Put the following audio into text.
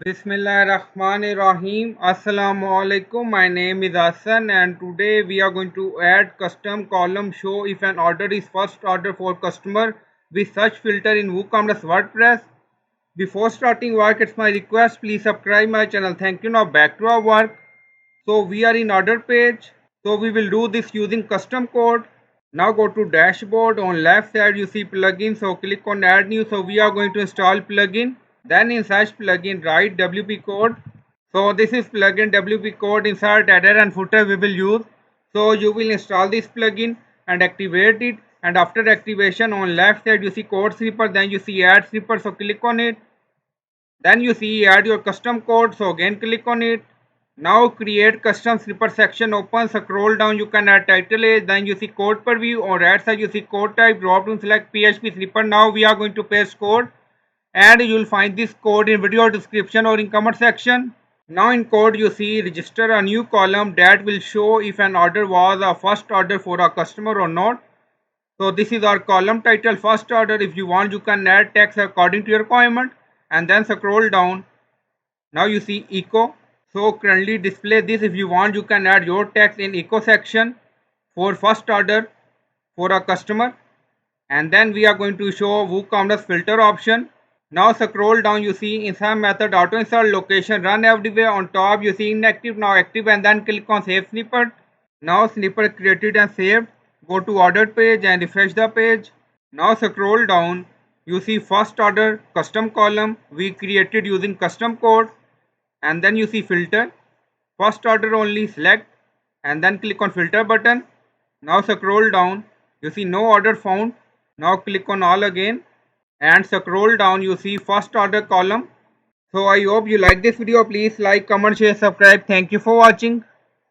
Bismillahirrahmanirrahim. Assalamu alaikum. My name is Hassan and today we are going to add custom column show if an order is first order for customer with search filter in WooCommerce WordPress. Before starting work, it's my request, please subscribe my channel. Thank you. Now back to our work. So we are in order page. So we will do this using custom code. Now go to dashboard. On left side you see plugin. So click on add new. So we are going to install plugin. Then inside plugin write wpcode. So this is plugin wpcode. Insert header and footer we will use. So you will install this plugin and activate it. And after activation on left side you see code snipper. Then you see add snipper. So click on it. Then you see add your custom code. So again click on it. Now create custom snipper section open, scroll down, you can add title age, then you see code preview, or right side you see code type, drop down select PHP snipper. Now we are going to paste code and you will find this code in video description or in comment section. Now in code you see register a new column that will show if an order was a first order for a customer or not. So this is our column title first order. If you want you can add text according to your requirement and then scroll down. Now you see echo. So currently display this. If you want you can add your text in echo section for first order for a customer. And then we are going to show WooCommerce filter option. Now scroll down you see insert method auto insert location run everywhere. On top you see inactive now active and then click on save snippet. Now snippet created and saved. Go to order page and refresh the page. Now scroll down you see first order custom column we created using custom code. And then you see filter, first order only, select and then click on filter button. Now scroll down, you see no order found. Now click on all again and scroll down, you see first order column. So I hope you like this video. Please like, comment, share, subscribe. Thank you for watching.